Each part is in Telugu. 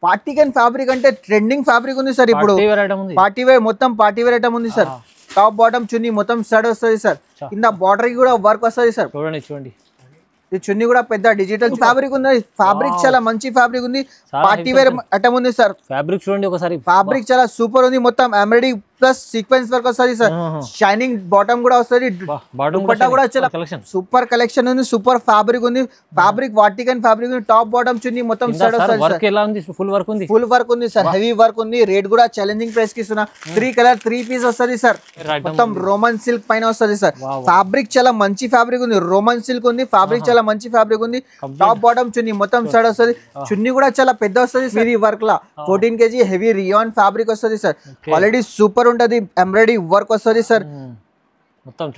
పార్టీకన్ ఫ్యాబ్రిక్ అంటే ట్రెండింగ్ ఫ్యాబ్రిక్ ఉంది సార్ ఇప్పుడు. పార్టీ వేర్ మొత్తం పార్టీ వేర్ ఐటమ్ ఉంది సార్. టాప్ బాటమ్ చున్నీ మొత్తం స్టడ్ వస్తుంది సార్. కింద బార్డర్ కి కూడా వర్క్ వస్తుంది సార్. చూడండి ఈ చున్నీ కూడా పెద్ద డిజిటల్ ఫ్యాబ్రిక్ ఉంది. ఫ్యాబ్రిక్ చాలా మంచి ఫ్యాబ్రిక్ ఉంది. పార్టీ వేర్ ఐటమ్ ఉంది సార్. ఫ్యాబ్రిక్ చూడండి ఒకసారి. ఫ్యాబ్రిక్ చాలా సూపర్ ఉంది. మొత్తం ఎంబ్రాయిడరీ ప్లస్ సీక్వెన్స్ వర్క్ వస్తుంది సార్. షైనింగ్ బాటమ్ కూడా వస్తుంది. దుపట్టా కూడా చాలా సూపర్ కలెక్షన్ ఉంది. సూపర్ ఫ్యాబ్రిక్ ఉంది. ఫ్యాబ్రిక్ వాటికన్ ఫ్యాబ్రిక్ ఉంది. టాప్ బాటమ్ చున్నీ మొత్తం స్టడ్ వస్తుంది సార్. ఫుల్ వర్క్ ఉంది సార్. హెవీ వర్క్ ఉంది. రేట్ కూడా ఛాలెంజింగ్ ప్రైస్ కి ఇస్తున్నా. 3 కలర్ 3 పీస్ వస్తుంది సార్. మొత్తం రోమన్ సిల్క్ పైన వస్తుంది సార్. ఫ్యాబ్రిక్ చాలా మంచి ఫ్యాబ్రిక్ ఉంది. రోమన్ సిల్క్ ఉంది. ఫ్యాబ్రిక్ చాలా మంచి ఫ్యాబ్రిక్ ఉంది. టాప్ బాటమ్ చున్నీ మొత్తం స్టడ్ వస్తుంది. చున్నీ కూడా చాలా పెద్ద వస్తుంది. ఇది వర్క్ లా 14 kg హెవీ రియాన్ ఫ్యాబ్రిక్ వస్తుంది సార్. క్వాలిటీ సూపర్ ఉంటది. ఎంబ్రాయిడరీ వర్క్ వస్తుంది సార్.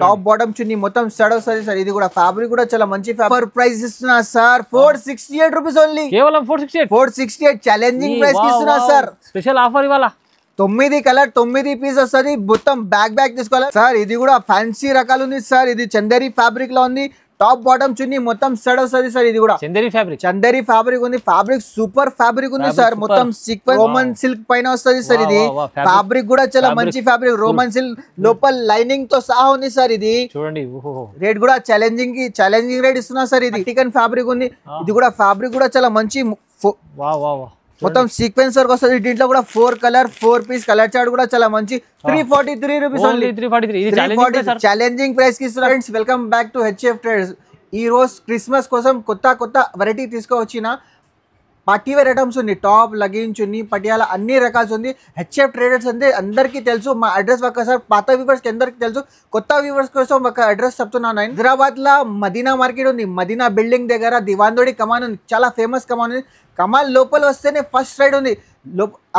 టాప్ బాటమ్ చున్నీ మొత్తం స్టడ్ వస్తుంది సార్. ఇది కూడా ఫ్యాబ్రిక్ కూడా చాలా మంచి ఫ్యాబ్రిక్. ప్రైస్ ఇస్తున్నా సార్ 468 రూపీస్ ఓన్లీ. కేవలం 468 ఛాలెంజింగ్ ప్రైస్ ఇస్తున్నా సార్. స్పెషల్ ఆఫర్ ఇవాళ 9 కలర్ 9 పీస్ వస్తుంది. మొత్తం బ్యాగ్ తీసుకోవాలి సార్. ఇది కూడా ఫ్యాన్సీ రకాలు ఉంది సార్. ఇది చందేరి ఫ్యాబ్రిక్ లో ఉంది. టాప్ బాటమ్ చున్నీ మొత్తం స్టడ్ వస్తుంది సార్. ఇది కూడా చందేరి ఫ్యాబ్రిక్ ఉంది. ఫ్యాబ్రిక్ సూపర్ ఫ్యాబ్రిక్ ఉంది సార్. మొత్తం సీక్వెన్స్ రోమన్ సిల్క్ పైన వస్తుంది సార్. ఇది ఫ్యాబ్రిక్ కూడా చాలా మంచి ఫ్యాబ్రిక్. రోమన్ సిల్క్ లోపల లైనింగ్ తో సహా ఉంది సార్. ఇది చూడండి. రేట్ కూడా ఛాలెంజింగ్ రేట్ ఇస్తున్నా సార్. ఇది టికన్ ఫ్యాబ్రిక్ ఉంది. ఇది కూడా ఫ్యాబ్రిక్ కూడా చాలా మంచి మొత్తం సీక్వెన్స్ వర్క్ వస్తుంది. దీంట్లో కూడా 4 కలర్ 4 పీస్ కలర్ చార్ట్ కూడా చాలా మంచి 343 రూపీస్ ఓన్లీ. 343 ఛాలెంజింగ్ ప్రైస్ కి ఇస్తున్నా. Friends welcome back to HF traders. ఈ రోజు క్రిస్మస్ కోసం కొత్త వెరైటీ తీసుకువచ్చిన పార్టీ వేర్ ఐటమ్స్ ఉంది. టాప్ లగిన్ చున్నీ పటియాల అన్ని రకాలు ఉంది. హెచ్ఎఫ్ ట్రేడర్స్ అంటే అందరికీ తెలుసు. మా అడ్రస్ ఒక్కసారి పాత వ్యూవర్స్ కి అందరికి తెలుసు. కొత్త వ్యూవర్స్ కోసం ఒక అడ్రస్ చెప్తున్నాను. హైదరాబాద్ లో మదీనా మార్కెట్ ఉంది. మదీనా బిల్డింగ్ దగ్గర దివాందోడి కమాన్ ఉంది. చాలా ఫేమస్ కమాన్ ఉంది. కమాల్ లోపల వస్తేనే ఫస్ట్ సైడ్ ఉంది.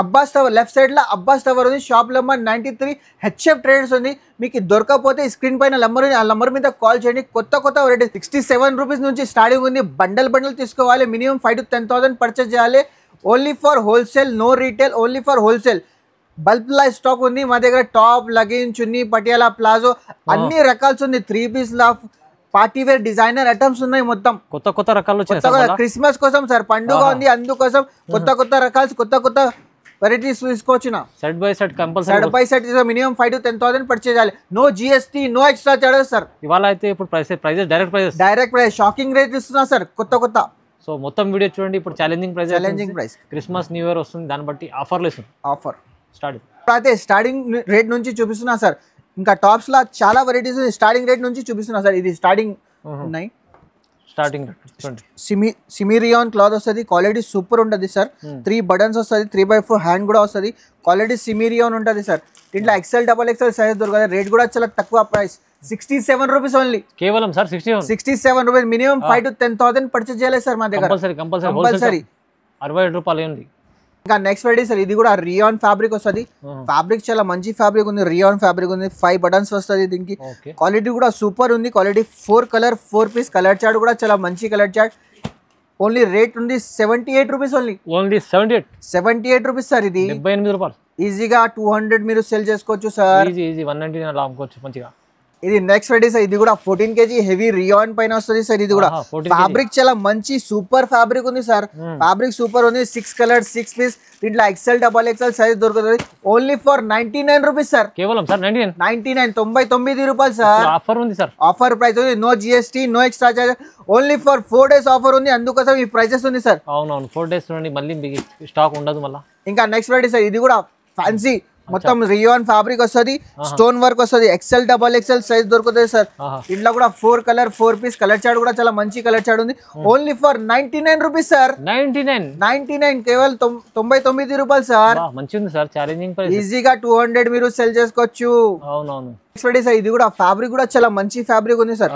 అబ్బాస్ టవర్ లెఫ్ట్ సైడ్ లో అబ్బాస్ టవర్ ఉంది. షాప్ నెంబర్ 93 హెచ్ఎఫ్ ట్రేడర్స్ ఉంది. మీకు దొరకకపోతే స్క్రీన్ పైన నంబర్ ఉంది. ఆ నంబర్ మీద కాల్ చేయండి. కొత్త వెరైటీ 67 రూపీస్ నుంచి స్టార్టింగ్ ఉంది. బండల్ తీసుకోవాలి. మినిమం 5 to 10,000 పర్చేస్ చేయాలి. Only for wholesale, no retail, only for wholesale. Bulk లా స్టాక్ ఉంది మా దగ్గర. టాప్ లగిన్ చున్నీ పటియాలా ప్లాజో అన్ని రకాల్స్ ఉంది. 3 పీస్ లా పార్టీ వేర్ డిజైనర్ ఐటమ్స్ ఉన్నాయి. మొత్తం కొత్త రకాలు క్రిస్మస్ కోసం సార్. పండుగ ఉంది అందుకోసం కొత్త రకాలు కొత్త వెరైటీస్ తీసుకోవచ్చిన. Set by set minimum 5 to 10,000 purchase చేయాలి. No GST, no extra charges sir. ఇవాళ అయితే ఇప్పుడు prices direct price shocking rate ఇస్తున్నా సార్. కొత్త సో మొత్తం వీడియో చూడండి. ఇప్పుడు challenging price Christmas new year వస్తుంది. దాన్ని బట్టి ఆఫర్ స్టార్టింగ్ రేట్ నుంచి చూపిస్తున్నా సార్. ఇంకా టాప్స్ లా చాలా వెరైటీస్ స్టార్టింగ్ రేట్ నుంచి చూపిస్తున్నా సార్. ఇది స్టార్టింగ్ ఉన్నాయి. సిమిరియాన్ క్లాత్ వస్తుంది. క్వాలిటీ సూపర్ ఉంటుంది సార్. 3 బటన్స్ వస్తుంది. 3x4 హ్యాండ్ కూడా వస్తుంది. క్వాలిటీ సిమిరియాన్ ఉంటుంది సార్. దీంట్లో XL XXL సైజ్ దొరకదు. రేట్ కూడా చాలా తక్కువ ప్రైస్ 67 రూపీస్ ఓన్లీ. కేవలం sir 67 rupees. Minimum 5 to 10,000 purchase చేయాలి సార్ మా దగ్గర. కంపల్సరీ 67 రూపాయలు ఉంది. ఇంకా నెక్స్ట్ వెరైటీ సార్. ఇది కూడా రియాన్ ఫ్యాబ్రిక్ వస్తుంది. ఫ్యాబ్రిక్ చాలా మంచి ఫ్యాబ్రిక్ ఉంది. రియాన్ ఫ్యాబ్రిక్ ఉంది. 5 బటన్స్ వస్తుంది. దీనికి క్వాలిటీ కూడా సూపర్ ఉంది. Quality 4 colour 4 piece colour chart కూడా చాలా మంచి కలర్ చార్ట్. ఓన్లీ రేట్ ఉంది 78 రూపీస్ ఓన్లీ. 78 rupees sir. ఇది 78 రూపాయలు. ఈజీగా 200 మీరు సెల్ చేసుకోవచ్చు సార్. 199 అమ్ముకోవచ్చు మంచిగా. ఇది నెక్స్ట్ వెరైటీ సార్. ఇది కూడా 14 kg హెవీ రియాన్ పైన వస్తుంది సార్. ఇది కూడా ఫ్యాబ్రిక్ చాలా మంచి సూపర్ ఫ్యాబ్రిక్ ఉంది సార్. ఫ్యాబ్రిక్ సూపర్ ఉంది. 6 కలర్ 6 పీస్. దీంట్లో XL XXL సైజ్ దొరుకుతుంది. Only for 99 rupees sir. కేవలం సార్ 99 రూపాయలు సార్. ఆఫర్ ఉంది సార్. ఆఫర్ ప్రైస్ ఉంది. No GST, no extra charge. Only for 4 days offer ఉంది. అందుకోసం ఈ ప్రైసెస్ ఉంది సార్. అవునవును 4 days నుండి మళ్ళీ స్టాక్ ఉండదు మళ్ళీ. ఇంకా నెక్స్ట్ వెరైటీ సార్. ఇది కూడా ఫ్యాన్సీ మొత్తం రియాన్ ఫ్యాబ్రిక్ వస్తుంది. స్టోన్ వర్క్ వస్తుంది. XL XXL సైజ్ దొరుకుతుంది సార్. ఇంట్లో కూడా 4 కలర్ 4 పీస్ కలర్ చార్ట్ కూడా చాలా మంచి కలర్ చార్ట్ ఉంది. Only for 99 rupees sir. 99 కేవలం 99 రూపాయలు సార్. మంచిది సార్. Challenging price. ఈజీగా 200 మీరు సెల్ చేసుకోవచ్చు. అవునవును. సార్ ఇది కూడా ఫ్యాబ్రిక్ కూడా చాలా మంచి ఫ్యాబ్రిక్ ఉంది సార్.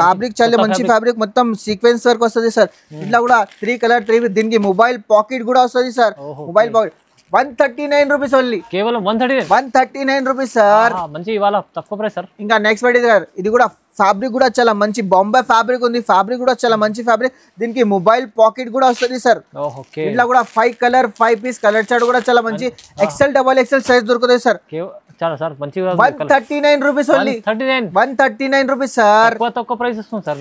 ఫ్యాబ్రిక్ చాలా మంచి ఫ్యాబ్రిక్. మొత్తం సీక్వెన్స్ వర్క్ వస్తుంది సార్. ఇంట్లో కూడా 3 కలర్ 3. దీనికి మొబైల్ పాకెట్ కూడా వస్తుంది sir. Mobile pocket 139 rupees only. కేవలం 139 రూపీస్ సార్. మంచి ఇవాళ తక్కువ ప్రైస్ సార్. ఇంకా నెక్స్ట్ వెరైటీ సార్. ఇది కూడా ఫ్యాబ్రిక్ కూడా చాలా మంచి బాంబే ఫ్యాబ్రిక్ ఉంది. ఫ్యాబ్రిక్ కూడా చాలా మంచి ఫ్యాబ్రిక్. దీనికి మొబైల్ పాకెట్ కూడా వస్తుంది సార్. ఇట్లా కూడా 5 కలర్ 5 పీస్ కలర్ చార్ట్ కూడా చాలా మంచి. XL XXL సైజ్ దొరుకుతుంది సార్. చాలా సార్ మంచిగా 139 రూపీస్ ఓన్లీ. 139 rupees sir. తక్కువ ప్రైస్ ఇస్తుంది సార్.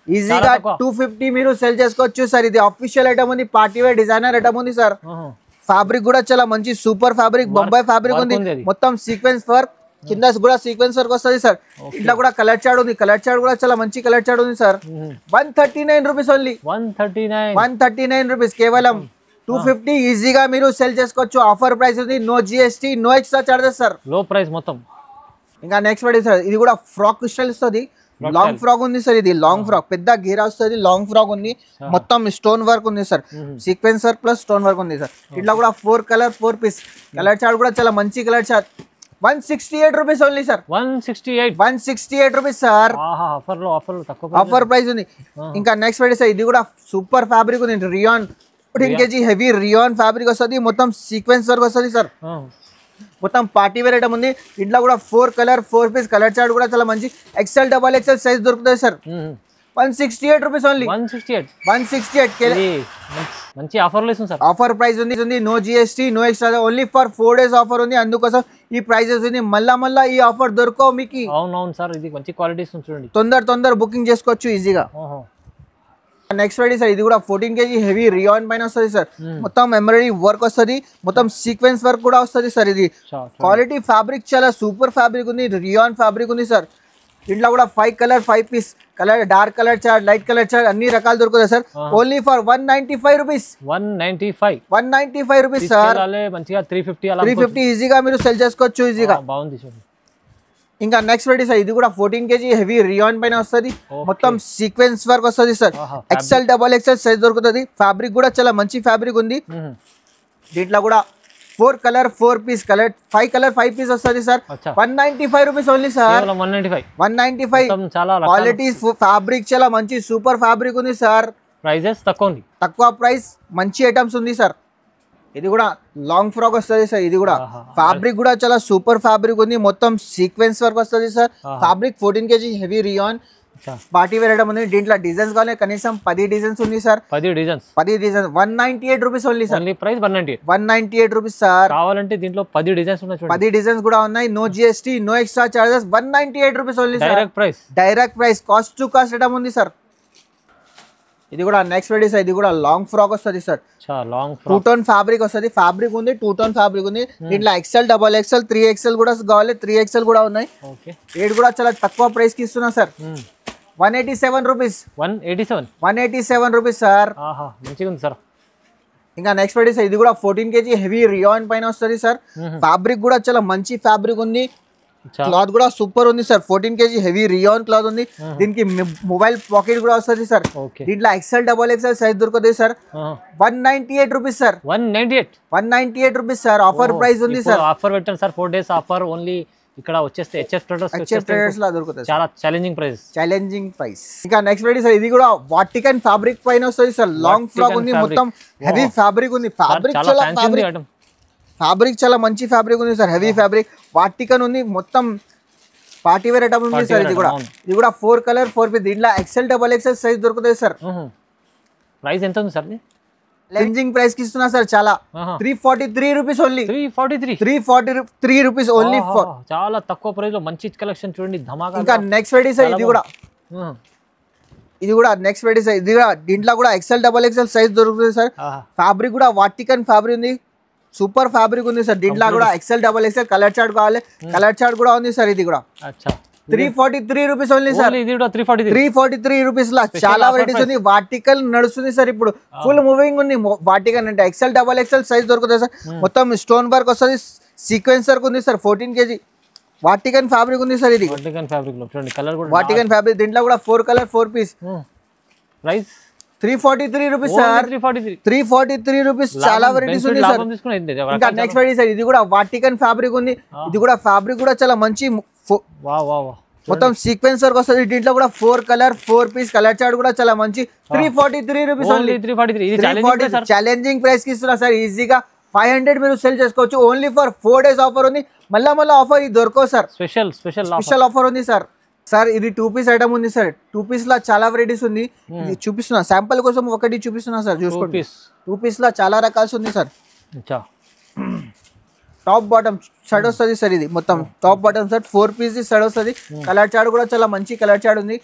ఈజీగా 250 మీరు సెల్ చేసుకోవచ్చు సార్. ఇది అఫీషియల్ ఐటమ్ ఉంది, పార్టీ వేర్ డిజైనర్ ఐటమ్ ఉంది సార్. ఫ్యాబ్రిక్ కూడా చాలా మంచి సూపర్ ఫ్యాబ్రిక్, బొంబాయి ఫ్యాబ్రిక్ ఉంది, మొత్తం సీక్వెన్స్ వర్క్, కింద కూడా సీక్వెన్స్ వర్క్ వస్తుంది సార్. ఇట్లా కూడా కలర్ చార్ట్ ఉంది, కలర్ చార్ట్ కూడా చాలా మంచి కలర్ చార్ట్ ఉంది సార్. 139 రూపీస్ ఓన్లీ, 139 రూపీస్, కేవలం 250 ఈజీగా మీరు సెల్ చేసుకోవచ్చు. ఆఫర్ ప్రైస్ ఉంది, no GST, no extra charges sir, low price మొత్తం. ఇంకా నెక్స్ట్ పడి సార్, ఇది కూడా ఫ్రాక్ స్టైల్ వస్తుంది, లాంగ్ ఫ్రాక్ ఉంది సార్. ఇది లాంగ్ ఫ్రాక్, పెద్ద గేరా వస్తుంది, లాంగ్ ఫ్రాక్ ఉంది, మొత్తం స్టోన్ వర్క్ ఉంది sir, sequence work plus stone work ఉంది సార్. ఇట్లా కూడా 4 కలర్ 4 పీస్, కలర్ చార్ట్ కూడా చాలా మంచి colour chart. 168 rupees only sir, 168 rupees sir, offer price ఉంది. ఇంకా నెక్స్ట్ పడి సార్, ఇది కూడా సూపర్ ఫ్యాబ్రిక్ ఉంది, rayon 14 kg heavy rayon fabric వస్తుంది, మొత్తం సీక్వెన్స్ వర్క్ వస్తుంది సార్, మొత్తం పార్టీ వేర్ ఐటమ్ ఉంది. ఇంట్లో కూడా 4 కలర్ 4 పీస్, కలర్ చార్ట్ కూడా చాలా మంచి XL XXL సైజ్ దొరుకుతుంది సార్. 168 రూపీస్ ఓన్లీ, 168 మంచి ఆఫర్ లేదు సార్. ఆఫర్ ప్రైస్ ఉంది, no GST, no extra, only for 4 days offer ఉంది, అందుకోసం ఈ ప్రైజెస్ ఉంది. మళ్ళా ఈ ఆఫర్ దొరకవు మీకు. అవునవును సార్, ఇది మంచి క్వాలిటీస్ చూడండి, తొందర బుకింగ్ చేసుకోవచ్చు ఈజీగా. నెక్స్ట్ ఫ్రైడే సార్, ఇది కూడా 14 kg హెవీ రియాన్ పైన వస్తుంది సార్, మొత్తం ఎంబ్రాయిడరీ వర్క్ వస్తుంది, మొత్తం సీక్వెన్స్ వర్క్ కూడా వస్తుంది సార్. ఇది క్వాలిటీ ఫ్యాబ్రిక్ చాలా సూపర్ ఫ్యాబ్రిక్ ఉంది, రియాన్ ఫ్యాబ్రిక్ ఉంది సార్. ఇంట్లో కూడా 5 colour 5 piece, colour dark colour chart, light colour chart, అన్ని రకాలు దొరుకుతాయి sir. Only for 195 rupees, 195 rupees sir. మంచిగా 350 ఈజీగా మీరు సెల్ చేసుకోవచ్చు ఈజీగా. బాగుంది. ఇంకా నెక్స్ట్ వెరైటీ సార్, ఇది కూడా 14 kg హెవీ రియాన్ పైన వస్తుంది, మొత్తం సీక్వెన్స్ వర్క్ వస్తుంది సార్. XL XXL సైజ్ దొరుకుతుంది, ఫ్యాబ్రిక్ కూడా చాలా మంచి ఫ్యాబ్రిక్ ఉంది. దీంట్లో కూడా 4 colour 4 piece, colour 5 colour 5 piece వస్తుంది sir. 195 rupees only sir, 195. Quality fabric చాలా మంచి సూపర్ ఫ్యాబ్రిక్ ఉంది సార్. ప్రైజెస్ తక్కువ ప్రైస్, మంచి ఐటమ్స్ ఉంది సార్. ఇది కూడా లాంగ్ ఫ్రాక్ వస్తుంది సార్. ఇది కూడా ఫ్యాబ్రిక్ కూడా చాలా సూపర్ ఫ్యాబ్రిక్ ఉంది, మొత్తం సీక్వెన్స్ వర్క్ వస్తుంది sir. Fabric 14 kg heavy rayon, party wear item ఉంది. దీంట్లో డిజైన్స్ కావాలి, కనీసం 10 డిజైన్స్ ఉంది sir. 10 designs 198 rupees only sir. Price 198 rupees sir. కావాలంటే దీంట్లో 10 డిజైన్స్ ఉన్నాయి, 10 డిజైన్స్ కూడా ఉన్నాయి, no GST, no extra charges. 198 rupees only sir, direct price, cost to cost item ఉంది సార్. ఇది కూడా నెక్స్ట్ వెరైటీ సార్, ఇది కూడా లాంగ్ ఫ్రాక్ వస్తుంది సార్, 2 టోన్ ఫ్యాబ్రిక్ వస్తుంది, ఫ్యాబ్రిక్ ఉంది 2 టోన్ ఫ్యాబ్రిక్ ఉంది. దీంట్లో XL XXL 3XL కూడా కావాలి, 3XL కూడా ఉన్నాయి. రేట్ కూడా చాలా తక్కువ ప్రైస్ కి ఇస్తున్నా సార్. 187 rupees, 187 rupees sir. మంచిగా ఉంది సార్. ఇంకా నెక్స్ట్ వెరైటీ సార్, ఇది కూడా 14 kg హెవీ రియాన్ పైన వస్తుంది సార్. ఫ్యాబ్రిక్ కూడా చాలా మంచి ఫ్యాబ్రిక్ ఉంది, క్లాత్ కూడా సూపర్ ఉంది sir. 14 kg heavy rayon cloth ఉంది. దీనికి మొబైల్ పాకెట్ కూడా వస్తుంది సార్. దీంట్లో XL XXL సైజ్ దొరుకుతుంది sir. 198 rupees sir, 198 rupees sir. Offer price ఉంది సార్. ఆఫర్ పెట్టండి సార్, 4 days ఆఫర్ ఓన్లీ. ఇక్కడ వచ్చేస్తే HF ట్రేడర్స్ లా దొరుకుతుంది, చాలా ఛాలెంజింగ్ ప్రైస్. ఇంకా నెక్స్ట్ వెరైటీ సార్, ఇది కూడా వాటికన్ ఫ్యాబ్రిక్ పైన వస్తుంది సార్. లాంగ్ ఫ్రాక్ ఉంది, మొత్తం హెవీ ఫ్యాబ్రిక్ ఉంది. ఫ్యాబ్రిక్ చాలా మంచి ఫ్యాబ్రిక్ ఉంది సార్, హెవీ ఫ్యాబ్రిక్. వాటికన్ ఉంది, మొత్తం పార్టీ వేర్ ఐటమ్ ఉంది సార్. ఇది కూడా 4 కలర్ 4 పీస్. దీంట్లో XL XXL సైజ్ దొరుకుతుంది సార్. ప్రైస్ ఎంత ఉంది సార్? ఛాలెంజింగ్ ప్రైస్ కి ఇస్తున్నా సార్, చాలా 343 రూపీస్ ఓన్లీ, 343 రూపీస్ ఓన్లీ. చాలా తక్కువ ప్రైస్ లో మంచి కలెక్షన్ చూడండి, ధమాకా. ఇంకా నెక్స్ట్ వెరైటీ సార్, ఇది కూడా నెక్స్ట్ వెరైటీ సార్. ఇది కూడా దీంట్లో కూడా XL XXL సైజ్ దొరుకుతుంది సార్. ఫ్యాబ్రిక్ కూడా వాటికన్ ఫ్యాబ్రిక్ ఉంది, సూపర్ ఫ్యాబ్రిక్ ఉంది సార్. దీంట్లో కూడా XL XXL కలర్ చార్ట్ కావాలి, కలర్ చార్ట్ కూడా ఉంది సార్. ఇది కూడా 343 రూపీస్ ఓన్లీ సార్. 343 రూపీస్ లా చాలా వెరైటీస్ ఉంది. వాటికల్ నడుస్తుంది సార్, ఇప్పుడు ఫుల్ మూవింగ్ ఉంది. వాటికల్ అంటే XL XXL సైజ్ దొరుకుతుంది సార్. మొత్తం స్టోన్ వర్క్ వస్తుంది, సీక్వెన్స్ వర్క్ ఉంది సార్. 14 kg వాటికన్ ఫ్యాబ్రిక్ ఉంది సార్. ఇది వాటికన్ ఫ్యాబ్రిక్. దీంట్లో కూడా 4 colour 4 piece. Price 343 rupees sir. 343 rupees. చాలా వెరైటీస్ ఉంది సార్. ఇంకా నెక్స్ట్ వెరైటీ సార్, ఇది కూడా వాటికన్ ఫ్యాబ్రిక్ ఉంది. ఇది కూడా ఫ్యాబ్రిక్ కూడా చాలా మంచి, మొత్తం సీక్వెన్స్ వర్క్ వస్తుంది. దీంట్లో కూడా 4 కలర్ 4 పీస్, కలర్ చార్ట్ కూడా చాలా మంచి. 343 రూపీస్ ఓన్లీ. ఛాలెంజింగ్ ప్రైస్ కి ఇస్తున్నా సార్. ఈజీగా 500 మీరు సెల్ చేసుకోవచ్చు. ఓన్లీ ఫర్ 4 days ఆఫర్ ఉంది. మళ్ళా ఆఫర్ ఇది దొరకవు సార్. స్పెషల్ ఆఫర్ ఉంది సార్. సార్ ఇది 2 పీస్ ఐటమ్ ఉంది సార్. 2 పీస్ లా చాలా వెరైటీస్ ఉంది. ఇది చూపిస్తున్నా, శాంపుల్ కోసం ఒకటి చూపిస్తున్నా సార్, చూసుకోండి. 2 పీస్ లా చాలా రకాల్స్ ఉంది సార్. టాప్ బాటమ్ షర్ట్ వస్తుంది సార్. ఇది మొత్తం top bottom shirt 4 piece shirt వస్తుంది. కలర్ చార్ట్ కూడా చాలా మంచి కలర్ చార్ట్ ఉంది.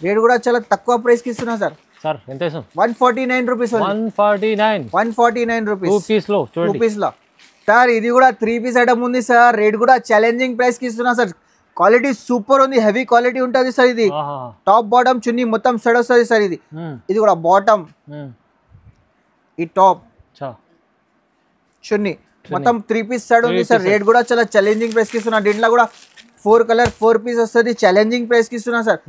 రేట్ కూడా చాలా తక్కువ ప్రైస్ కి ఇస్తున్నా సార్. సార్ ఎంత 149 రూపీస్. 149 రూపీస్ 2 పీస్ లో చూడండి. 2 పీస్ లో సార్. ఇది కూడా 3 పీస్ ఐటమ్ ఉంది సార్. రేట్ కూడా ఛాలెంజింగ్ ప్రైస్ కి ఇస్తున్నా సార్. క్వాలిటీ సూపర్ ఉంది, హెవీ క్వాలిటీ ఉంటుంది సార్. ఇది టాప్ బాటమ్ చున్నీ మొత్తం సెట్ వస్తుంది సార్. ఇది కూడా బాటమ్, ఈ టాప్ చున్నీ మొత్తం 3 పీస్ సెట్ ఉంది సార్. రేట్ కూడా చాలా ఛాలెంజింగ్ ప్రైస్ కి ఇస్తున్నా. దీంట్లో కూడా 4 కలర్ 4 పీస్ వస్తుంది. ఛాలెంజింగ్ ప్రైస్ కి ఇస్తున్నా సార్.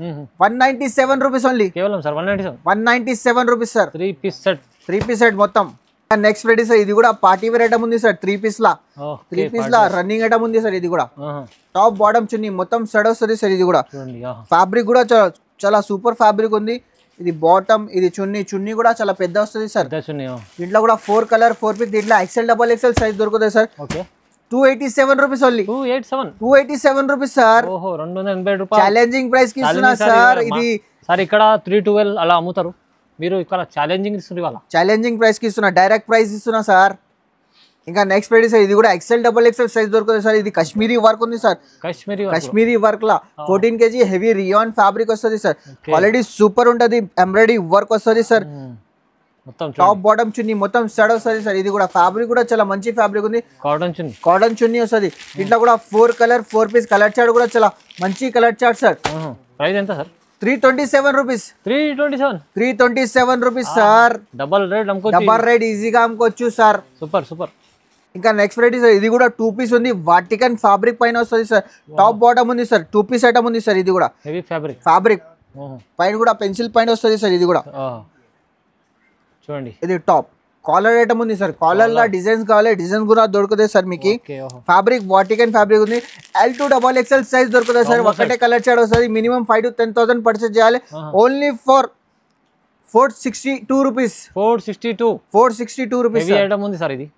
197 rupees only. కేవలం sir 197 rupees sir. 3 piece set. 3 piece set మొత్తం. Next variety sir. ఇది కూడా పార్టీ వేర్ ఐటమ్ ఉంది సార్. 3 పీస్ లా 3 పీస్ లా రన్నింగ్ ఐటమ్ ఉంది సార్. ఇది కూడా టాప్ బాటమ్ చున్నీ మొత్తం సెట్ వస్తుంది సార్. ఇది కూడా ఫ్యాబ్రిక్ కూడా చాలా సూపర్ ఫ్యాబ్రిక్ ఉంది. ఇది బాటమ్, ఇది చున్నీ కూడా చాలా పెద్ద వస్తుంది సార్. దీంట్లో కూడా 4 కలర్ 4 పీస్. దీంట్లో XL XXL సైజ్ దొరుకుతుంది sir. 287 rupees only. 287 rupees sir. 280 రూపాయలు ఛాలెంజింగ్ ప్రైస్ కి ఇస్తున్నా సార్. ఇది సార్ ఇక్కడ 312 అలా అమ్ముతారు, మీరు ఇక్కడ ఛాలెంజింగ్ ఇస్తున్నారు. ఇవాళ ఛాలెంజింగ్ ప్రైస్ కి ఇస్తున్నా, డైరెక్ట్ ప్రైస్ ఇస్తున్నా సార్. ఇంకా నెక్స్ట్ వెరైటీ సార్. ఇది కూడా XL XXL సైజ్ దొరుకుతుంది సార్. ఇది కాశ్మీరీ వర్క్ ఉంది సార్. కాశ్మీరీ వర్క్ లా 14 kg హెవీ రియాన్ ఫ్యాబ్రిక్ వస్తుంది సార్. క్వాలిటీ సూపర్ ఉంటుంది. ఎంబ్రాయిడరీ వర్క్ వస్తుంది సార్. టాప్ బాటమ్ చున్నీ మొత్తం సెట్ వస్తుంది సార్. ఇది కూడా ఫ్యాబ్రిక్ కూడా చాలా మంచి ఫ్యాబ్రిక్ ఉంది. కాటన్ చున్నీ వస్తుంది. దీంట్లో కూడా 4 కలర్ 4 పీస్. కలర్ చార్ట్ కూడా చాలా మంచి కలర్ చార్ట్ సార్. ప్రైస్ ఎంత sir? 327 rupees. 327 rupees sir. Double rate ఈజీగా అమ్ముకోవచ్చు సార్. సూపర్. ఇంకా నెక్స్ట్ వెరైటీ సార్. ఇది కూడా 2 పీస్ ఉంది. వాటికన్ ఫ్యాబ్రిక్ పైన వస్తుంది సార్. టాప్ బాటమ్ ఉంది సార్. 2 పీస్ ఐటమ్ ఉంది సార్. ఇది కూడా హెవీ ఫ్యాబ్రిక్ పైన కూడా పెన్సిల్ పైన వస్తుంది సార్. ఇది కూడా చూడండి. ఇది టాప్ కాలర్ ఐటమ్ ఉంది సార్. కాలర్ లా డిజైన్స్ కావాలి, డిజైన్స్ కూడా దొరుకుతాయి సార్ మీకు. ఫ్యాబ్రిక్ వాటికన్ ఫ్యాబ్రిక్ ఉంది. L2 XXL సైజ్ దొరుకుతుంది సార్. ఒకటే కలర్ చార్ట్ వస్తుంది. మినిమం 5 to 10,000 పర్చేస్ చేయాలి. Only for 462 rupees. 462 rupees sir. ఇది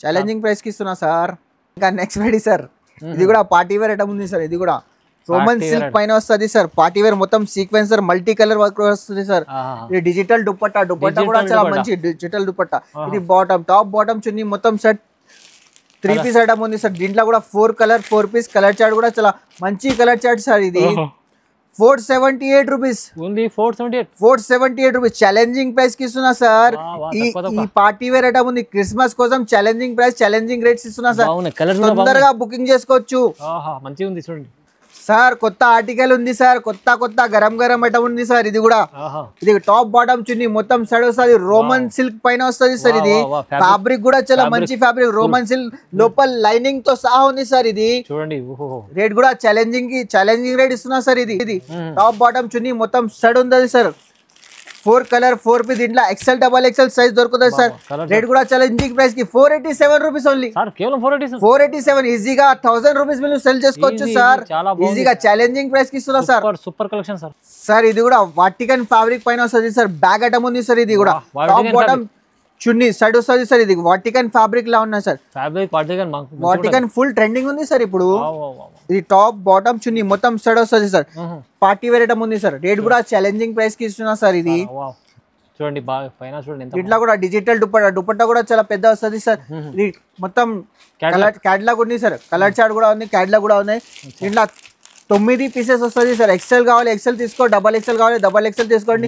ఛాలెంజింగ్ ప్రైస్ కి ఇస్తున్నా సార్. ఇంకా నెక్స్ట్ వెరైటీ సార్. ఇది కూడా పార్టీ వేర్ ఐటమ్ ఉంది సార్. ఇది కూడా రోమన్ సిల్క్ పైన వస్తుంది సార్. పార్టీ వేర్ మొత్తం సీక్వెన్సర్ మల్టీ కలర్ వర్క్ వస్తుంది సార్. ఇది డిజిటల్ దుపట్టా కూడా చాలా మంచి డిజిటల్ దుపట్టా. ఇది బాటమ్, టాప్ బాటమ్ చున్నీ మొత్తం సెట్ 3 పీస్ ఐటమ్ ఉంది సార్. దీంట్లో కూడా 4 కలర్ 4 పీస్. కలర్ చార్ట్ కూడా చాలా మంచి కలర్ చార్ట్ సార్. ఇది 478 రూపీస్. 478 రూపీస్ ఛాలెంజింగ్ ప్రైస్ కి ఇస్తున్నా సార్. ఈ పార్టీ వేర్ ఐటమ్ ఉంది. క్రిస్మస్ కోసం ఛాలెంజింగ్ ప్రైస్, ఛాలెంజింగ్ రేట్స్ ఇస్తున్నా సార్. తొందరగా బుకింగ్ చేసుకోవచ్చు. మంచిగా ఉంది చూడండి సార్. కొత్త ఆర్టికల్ ఉంది సార్. కొత్త గరం ఐటమ్ ఉంది సార్. ఇది కూడా ఇది టాప్ బాటమ్ చున్నీ మొత్తం సెట్ వస్తుంది. రోమన్ సిల్క్ పైన వస్తుంది సార్. ఇది ఫ్యాబ్రిక్ కూడా చాలా మంచి ఫ్యాబ్రిక్. రోమన్ సిల్క్ లోపల లైనింగ్ తో సహా ఉంది సార్. ఇది చూడండి. రేట్ కూడా ఛాలెంజింగ్ రేట్ ఇస్తున్నా సార్. ఇది టాప్ బాటమ్ చున్నీ మొత్తం సెట్ ఉంది సార్. 4 colour 4 piece. దీంట్లో XL XXL సైజ్ దొరుకుతుంది సార్. రేట్ కూడా ఛాలెంజింగ్ ప్రైస్ కి 487 రూపీస్ ఓన్లీ. 487 ఈజీగా 1000 రూపీస్ మీరు సెల్ చేసుకోవచ్చు సార్. ఈజీగా ఛాలెంజింగ్ ప్రైస్ కి ఇస్తున్నా sir. Super collection sir. Sir ఇది కూడా వాటికన్ ఫ్యాబ్రిక్ పైన వస్తుంది సార్. బ్యాగ్ ఐటమ్ ఉంది సార్. ఇది కూడా టాప్ బాటమ్ చున్నీ సెట్ వస్తుంది సార్. ఇది వాటికన్ ఫ్యాబ్రిక్ లా ఉన్నాయి సార్. వాటికన్ ఫుల్ ట్రెండింగ్ ఉంది సార్ ఇప్పుడు. ఇది టాప్ బాటమ్ చున్నీ మొత్తం సెట్ వస్తుంది సార్. పార్టీ వేర్ ఐటమ్ ఉంది సార్. రేట్ కూడా ఛాలెంజింగ్ ప్రైస్ కి ఇస్తున్నా సార్. ఇది చూడండి పైన చూడండి. ఇట్లా కూడా డిజిటల్ దుపట్టా కూడా చాలా పెద్ద వస్తుంది సార్. ఇది మొత్తం క్యాట్లాగ్ ఉంది సార్. కలర్ చార్ట్ కూడా ఉంది, క్యాట్లాగ్ కూడా ఉన్నాయి. ఇట్లా 9 పీసెస్ వస్తుంది సార్. XL కావాలి XL తీసుకో, XXL కావాలి XXL తీసుకోండి.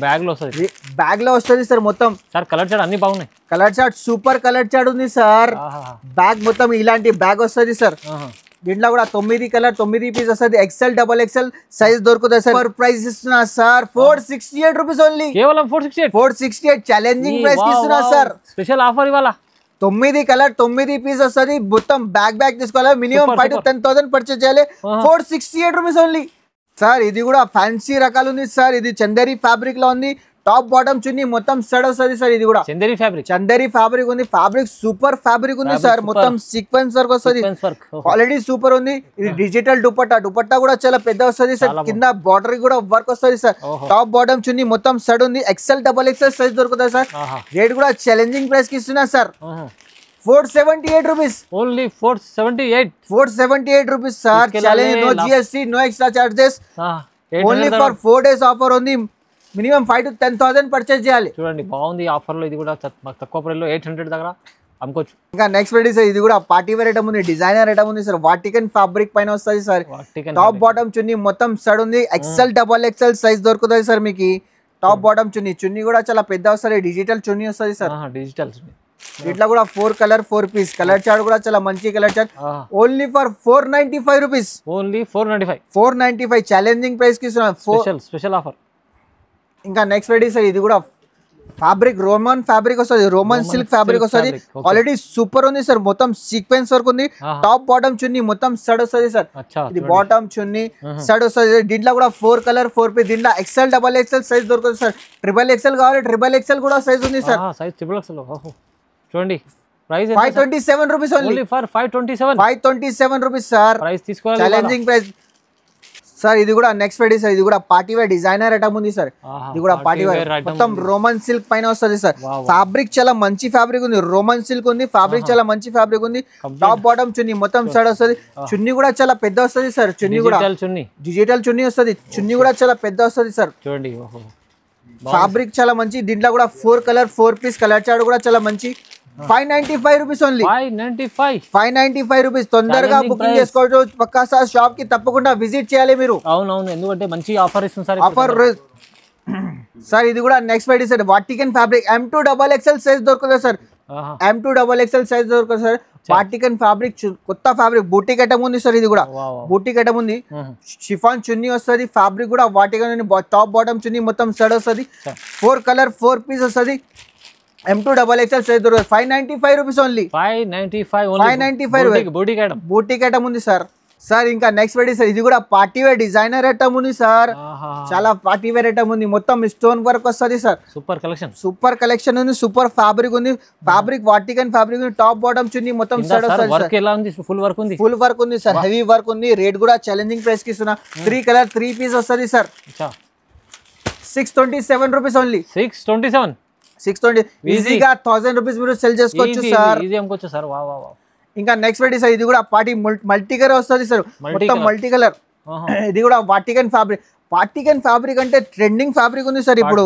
బ్యాగ్ లో వస్తుంది సార్ మొత్తం. కలర్ చార్ట్ అన్ని బాగున్నాయి. Colour chart super colour chart ఉంది సార్. బ్యాగ్ మొత్తం ఇలాంటి బ్యాగ్ వస్తుంది సార్. దీంట్లో కూడా 9 కలర్ 9 పీస్ వస్తుంది. XL XXL సైజ్ దొరుకుతుంది సార్. ప్రైస్ ఇస్తున్నా సార్ 468 రూపీస్ ఓన్లీ. కేవలం 468 ఛాలెంజింగ్ ప్రైస్ ఇస్తున్నా సార్. స్పెషల్ ఆఫర్ ఇవాళ. 9 కలర్ 9 పీస్ వస్తుంది. మొత్తం బ్యాగ్ తీసుకోవాలి. మినిమం 5 to 10,000 పర్చేస్ చేయాలి. 468 రూపీస్ ఓన్లీ సార్. ఇది కూడా ఫ్యాన్సీ రకాలు ఉంది సార్. ఇది చందేరి ఫ్యాబ్రిక్ లో ఉంది. టాప్ బాటమ్ చున్నీ మొత్తం సెట్ వస్తుంది సార్. ఇది కూడా చందేరి ఫ్యాబ్రిక్ ఉంది. ఫ్యాబ్రిక్ సూపర్ ఫ్యాబ్రిక్ ఉంది సార్. మొత్తం సీక్వెన్స్ వర్క్ వస్తుంది. క్వాలిటీ సూపర్ ఉంది. ఇది డిజిటల్ దుపట్టా కూడా చాలా పెద్ద వస్తుంది సార్. కింద బార్డర్ కూడా వర్క్ వస్తుంది సార్. టాప్ బాటమ్ చున్నీ మొత్తం సెట్ ఉంది. XL XXL సైజ్ దొరుకుతుంది సార్. రేట్ కూడా ఛాలెంజింగ్ ప్రైస్ కి ఇస్తున్నా sir. 478 rupees only. 478 rupees sir. Challenge, no GST, no extra charges. Only for 4 days offer ఉంది. మినిమం 5 to 10,000 పర్చేస్ చేయాలి. చూడండి బాగుంది ఆఫర్ లో. ఇది కూడా తక్కువ ప్రైస్ లో 800 దగ్గర అమ్ముకోవచ్చు. ఇంకా నెక్స్ట్ వెరైటీ సార్, ఇది కూడా పార్టీ వేర్ ఐటమ్ ఉంది, డిజైనర్ ఐటమ్ ఉంది సార్. వాటికన్ ఫ్యాబ్రిక్ పైన వస్తుంది సార్. టాప్ బాటమ్ చున్నీ మొత్తం స్టడ్ ఉంది. ఎక్సెల్ డబల్ ఎక్సెల్ సైజ్ దొరుకుతుంది సార్ మీకు. టాప్ బాటమ్ చున్నీ కూడా చాలా పెద్ద వస్తుంది. డిజిటల్ చున్నీ వస్తుంది సార్. డిజిటల్ చున్నీ ఇట్లా కూడా 4 కలర్ 4 పీస్. కలర్ చార్ట్ కూడా చాలా మంచి colour chart. Only for 495 rupees. Only 495 challenging price కి ఇస్తున్నాం. Special offer. ఇంకా నెక్స్ట్ వెరైటీ సార్, ఇది కూడా ఫ్యాబ్రిక్ రోమన్ ఫ్యాబ్రిక్ వస్తుంది. రోమన్ సిల్క్ ఫ్యాబ్రిక్ వస్తుంది. క్వాలిటీ సూపర్ ఉంది సార్. మొత్తం సీక్వెన్స్ వర్క్ ఉంది. టాప్ బాటమ్ చున్నీ మొత్తం స్టడ్ వస్తుంది సార్. ఇది బాటమ్ చున్నీ స్టడ్ వస్తుంది. దీంట్లో కూడా 4 కలర్ 4 పీస్. దీంట్లో ఎక్సెల్ డబల్ ఎక్సెల్ సైజ్ దొరుకుతుంది సార్. ట్రిపుల్ ఎక్సెల్ కావాలి, ట్రిపుల్ ఎక్సెల్ కూడా సైజ్ ఉంది సార్. చూడండి price 527 rupees only. For 527 rupees sir. Price తీసుకోవాలి. Challenging price sir. ఇది కూడా నెక్స్ట్ వెరైటీ సార్, ఇది కూడా పార్టీ వేర్ డిజైనర్ ఐటమ్ ఉంది సార్. ఇది కూడా పార్టీ వేర్ మొత్తం రోమన్ సిల్క్ పైన వస్తుంది సార్. ఫ్యాబ్రిక్ చాలా మంచి ఫ్యాబ్రిక్ ఉంది. రోమన్ సిల్క్ ఉంది. ఫ్యాబ్రిక్ చాలా మంచి ఫ్యాబ్రిక్ ఉంది. టాప్ బాటమ్ చున్నీ మొత్తం స్టడ్ వస్తుంది. చున్నీ కూడా చాలా పెద్ద వస్తుంది సార్. చున్నీ కూడా డిజిటల్ చున్నీ వస్తుంది. చున్నీ కూడా చాలా పెద్ద వస్తుంది సార్. చూడండి ఫ్యాబ్రిక్ చాలా మంచి. దీంట్లో కూడా 4 కలర్ 4 పీస్. కలర్ చార్ట్ కూడా చాలా మంచి. 595 రూపీస్ ఓన్లీ. 595 రూపీస్. తొందరగా బుకింగ్ చేసుకోవచ్చు. పక్కా సార్ షాప్ కి తప్పకుండా విజిట్ చేయాలి మీరు. అవునవును, ఎందుకంటే మంచి ఆఫర్ ఇస్తుంది సార్. Offer sir. ఇది కూడా next variety sir. Vatican fabric M2XXL size దొరుకుతుంది సార్. M2XXL సైజ్ దొరుకుతుంది సార్. వాటికన్ ఫ్యాబ్రిక్ కొత్త ఫ్యాబ్రిక్ బూటిక్ ఐటమ్ ఉంది సార్. ఇది కూడా బూటిక్ ఐటమ్ ఉంది. షిఫాన్ చున్నీ వస్తుంది. ఫ్యాబ్రిక్ కూడా వాటికన్. టాప్ బాటమ్ చున్నీ మొత్తం స్టడ్ వస్తుంది. 4 కలర్ 4 పీస్ వస్తుంది. M2XXL సైజ్ దొరుకుతుంది. 595 రూపీస్ ఓన్లీ. 595 బూటిక్ ఐటమ్ ఉంది సార్. సార్ ఇంకా నెక్స్ట్ వెరైటీ సార్, ఇది కూడా పార్టీ వేర్ డిజైనర్ ఐటమ్ ఉంది సార్. చాలా పార్టీ వేర్ ఐటమ్ ఉంది. మొత్తం స్టోన్ వర్క్ వస్తుంది సార్. సూపర్ కలెక్షన్ ఉంది. సూపర్ ఫ్యాబ్రిక్ ఉంది. ఫ్యాబ్రిక్ వాటికన్ ఫ్యాబ్రిక్ ఉంది. టాప్ బాటమ్ చున్నీ మొత్తం స్టడ్ వస్తుంది. ఫుల్ వర్క్ ఉంది సార్. హెవీ వర్క్ ఉంది. రేట్ కూడా ఛాలెంజింగ్ ప్రైస్ కి ఇస్తున్నా. 3 కలర్ 3 పీస్ వస్తుంది సార్. 627 rupees only. 620 ఈజీగా 1000 రూపీస్ మీరు సెల్ చేసుకోవచ్చు సార్. ఇంకా నెక్స్ట్ వెరైటీ సార్, ఇది కూడా పార్టీ మల్టీ కలర్ వస్తుంది సార్. మొత్తం మల్టీ కలర్. ఇది కూడా వాటికన్ ఫ్యాబ్రిక్. వాటికన్ ఫ్యాబ్రిక్ అంటే ట్రెండింగ్ ఫ్యాబ్రిక్ ఉంది సార్. ఇప్పుడు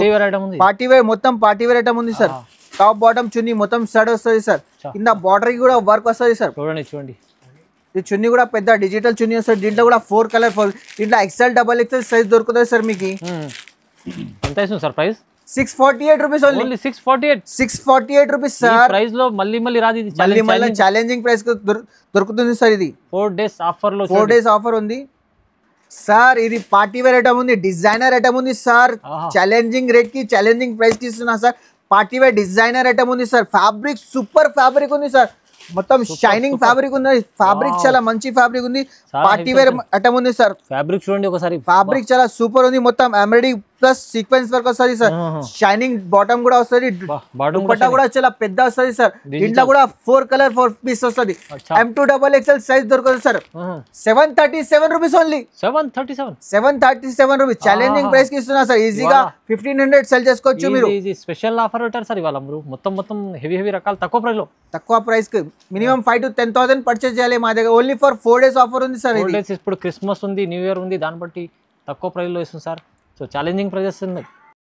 పార్టీ వేర్ మొత్తం పార్టీ వేర్ ఐటమ్ ఉంది సార్. టాప్ బాటమ్ చున్నీ మొత్తం స్టడ్ వస్తుంది సార్. కింద బార్డర్ కి కూడా వర్క్ వస్తుంది సార్. చూడండి ఈ చున్నీ కూడా పెద్ద డిజిటల్ చున్నీ వస్తుంది. దీంట్లో కూడా 4 కలర్ 4. దీంట్లో ఎక్సెల్ డబల్ ఎక్సెల్ సైజ్ దొరుకుతుంది సార్ మీకు. ఎంత ఇస్తుంది sir price? 648 rupees only. 648 rupees sir. Price లో మళ్ళీ రాదు. ఇది మళ్ళీ ఛాలెంజింగ్ ప్రైస్ దొరుకుతుంది సార్. ఇది 4 డేస్ ఆఫర్ లో 4 డేస్ ఆఫర్ ఉంది సార్. ఇది పార్టీ వేర్ ఐటమ్ ఉంది. డిజైనర్ ఐటమ్ ఉంది సార్. ఛాలెంజింగ్ రేట్ కి ఛాలెంజింగ్ ప్రైస్ కి ఇస్తున్నా sir. Party wear designer item ఉంది సార్. ఫ్యాబ్రిక్ సూపర్ ఫ్యాబ్రిక్ ఉంది సార్. మొత్తం షైనింగ్ ఫ్యాబ్రిక్ ఉంది. ఫ్యాబ్రిక్ చాలా మంచి ఫ్యాబ్రిక్ ఉంది. పార్టీ వేర్ ఐటమ్ ఉంది సార్. ఫ్యాబ్రిక్ చూడండి ఒకసారి. ఫ్యాబ్రిక్ చాలా సూపర్ ఉంది. మొత్తం ఎంబ్రాయిడరీ ప్లస్ సీక్వెన్స్ వర్క్ వస్తుంది సార్. షైనింగ్ బాటమ్ కూడా వస్తుంది. దుపట్టా కూడా చాలా పెద్ద వస్తుంది సార్. దీంట్లో కూడా 4 కలర్ 4 పీస్ వస్తుంది. M2XXL సైజ్ దొరుకుతుంది sir. 737 rupees only. 737 rupees. Challenging price కి ఇస్తున్నా సార్. ఈజీగా 1500 సెల్ చేసుకోవచ్చు మీరు. స్పెషల్ ఆఫర్ పెట్టారు సార్ ఇవాళ. మొత్తం హెవీ రకాలు తక్కువ ప్రైస్ కి మినిమం 5 to 10,000 పర్చేస్ చేయాలి మా దగ్గర. ఓన్లీ ఫర్ 4 డేస్ ఆఫర్ ఉంది సార్. ఇప్పుడు క్రిస్మస్ ఉంది, న్యూ ఇయర్ ఉంది, దాన్ని బట్టి తక్కువ ప్రైస్ లో ఇస్తుంది సార్. సో ఛాలెంజింగ్ ప్రైజెస్ ఉన్నాయి.